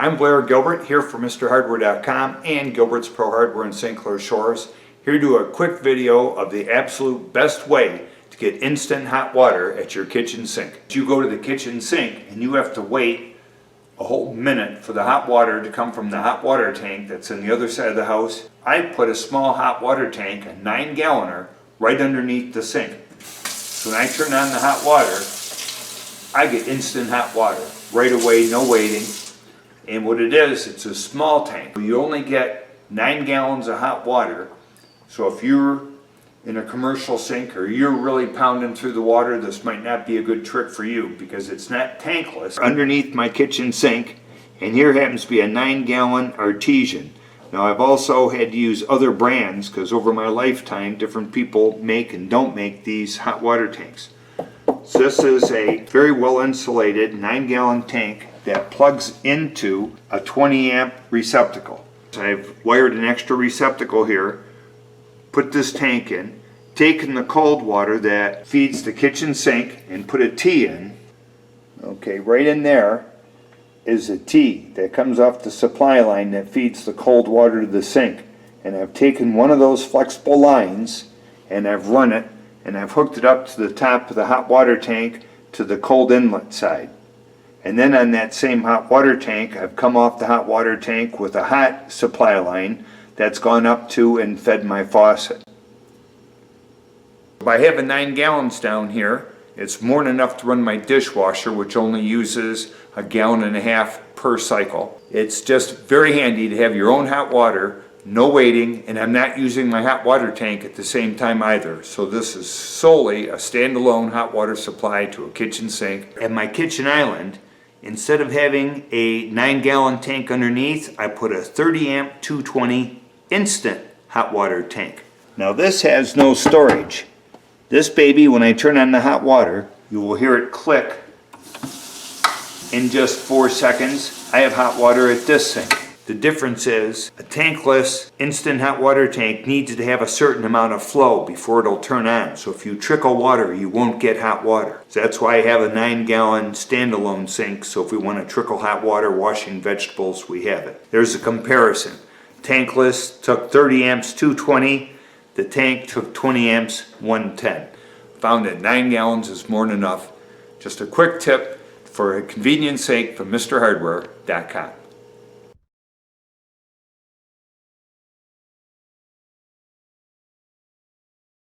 I'm Blair Gilbert here for MrHardware.com and Gilbert's Pro Hardware in St. Clair Shores. Here to do a quick video of the absolute best way to get instant hot water at your kitchen sink. You go to the kitchen sink and you have to wait a whole minute for the hot water to come from the hot water tank that's on the other side of the house. I put a small hot water tank, a 9-galloner, right underneath the sink. So when I turn on the hot water, I get instant hot water right away, no waiting. And what it is, it's a small tank. You only get 9 gallons of hot water. So if you're in a commercial sink or you're really pounding through the water, this might not be a good trick for you because it's not tankless. Underneath my kitchen sink, and here happens to be a 9-gallon artesian. Now I've also had to use other brands because over my lifetime different people make and don't make these hot water tanks. So this is a very well insulated 9-gallon tank that plugs into a 20-amp receptacle. So I've wired an extra receptacle here, put this tank in, taken the cold water that feeds the kitchen sink and put a T in. Okay, right in there is a T that comes off the supply line that feeds the cold water to the sink. And I've taken one of those flexible lines and I've run it and I've hooked it up to the top of the hot water tank to the cold inlet side. And then on that same hot water tank, I've come off the hot water tank with a hot supply line that's gone up to and fed my faucet. By having 9 gallons down here, it's more than enough to run my dishwasher, which only uses 1.5 gallons per cycle. It's just very handy to have your own hot water, no waiting, and I'm not using my hot water tank at the same time either. So this is solely a standalone hot water supply to a kitchen sink. At my kitchen island, instead of having a 9-gallon tank underneath, I put a 30-amp 220 instant hot water tank. Now this has no storage. This baby, when I turn on the hot water, you will hear it click in just 4 seconds. I have hot water at this sink. The difference is a tankless instant hot water tank needs to have a certain amount of flow before it'll turn on. So if you trickle water, you won't get hot water. So that's why I have a 9-gallon standalone sink. So if we want to trickle hot water washing vegetables, we have it. There's a comparison. Tankless took 30 amps 220. The tank took 20 amps 110. Found that 9 gallons is more than enough. Just a quick tip for a convenience sake from MrHardware.com.